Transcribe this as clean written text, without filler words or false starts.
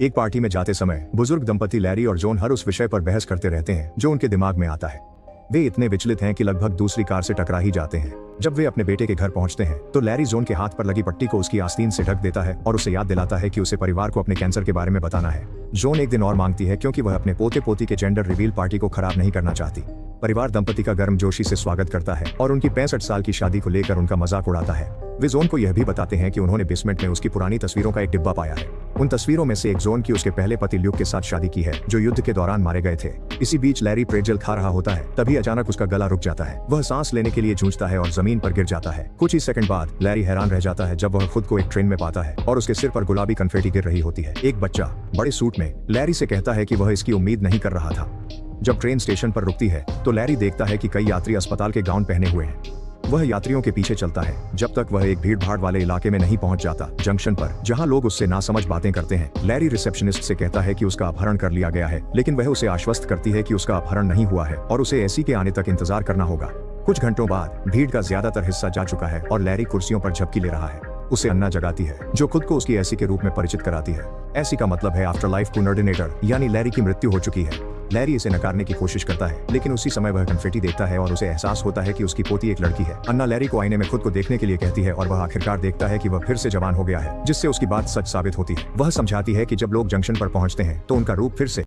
एक पार्टी में जाते समय बुजुर्ग दंपति लैरी और जॉन हर उस विषय पर बहस करते रहते हैं जो उनके दिमाग में आता है। वे इतने विचलित हैं कि लगभग दूसरी कार से टकरा ही जाते हैं। जब वे अपने बेटे के घर पहुंचते हैं तो लैरी जॉन के हाथ पर लगी पट्टी को उसकी आस्तीन से ढक देता है और उसे याद दिलाता है कि उसे परिवार को अपने कैंसर के बारे में बताना है। जॉन एक दिन और मांगती है क्योंकि वह अपने पोते पोती के जेंडर रिवील पार्टी को खराब नहीं करना चाहती। परिवार दंपति का गर्मजोशी से स्वागत करता है और उनकी 65 साल की शादी को लेकर उनका मजाक उड़ाता है। वे जॉन को यह भी बताते हैं कि उन्होंने बेसमेंट में उसकी पुरानी तस्वीरों का एक डिब्बा पाया है। उन तस्वीरों में से एक जॉन की उसके पहले पति ल्यूक के साथ शादी की है जो युद्ध के दौरान मारे गए थे। इसी बीच लैरी प्रेटजेल खा रहा होता है, तभी अचानक उसका गला रुक जाता है। वह सांस लेने के लिए जूझता है और जमीन पर गिर जाता है। कुछ ही सेकंड बाद लैरी हैरान रह जाता है जब वह खुद को एक ट्रेन में पाता है और उसके सिर पर गुलाबी कन्फेटी गिर रही होती है। एक बच्चा बड़े सूट में लैरी से कहता है कि वह इसकी उम्मीद नहीं कर रहा था। जब ट्रेन स्टेशन पर रुकती है तो लैरी देखता है कि कई यात्री अस्पताल के गाउन पहने हुए हैं। वह यात्रियों के पीछे चलता है जब तक वह एक भीड़ भाड़ वाले इलाके में नहीं पहुंच जाता। जंक्शन पर जहां लोग उससे नासमझ बातें करते हैं, लैरी रिसेप्शनिस्ट से कहता है कि उसका अपहरण कर लिया गया है, लेकिन वह उसे आश्वस्त करती है कि उसका अपहरण नहीं हुआ है और उसे एसी के आने तक इंतजार करना होगा। कुछ घंटों बाद भीड़ का ज्यादातर हिस्सा जा चुका है और लैरी कुर्सियों पर झपकी ले रहा है। उसे अन्ना जगाती है जो खुद को उसकी एसी के रूप में परिचित कराती है। एसी का मतलब है आफ्टर लाइफ पुनर्डिनेटर, यानी लैरी की मृत्यु हो चुकी है। लैरी इसे नकारने की कोशिश करता है, लेकिन उसी समय वह कन्फेटी देखता है और उसे एहसास होता है कि उसकी पोती एक लड़की है। अन्ना लैरी को आईने में खुद को देखने के लिए कहती है और वह आखिरकार देखता है कि वह फिर से जवान हो गया है, जिससे उसकी बात सच साबित होती है। वह समझाती है कि जब लोग जंक्शन पर पहुंचते हैं तो उनका रूप फिर से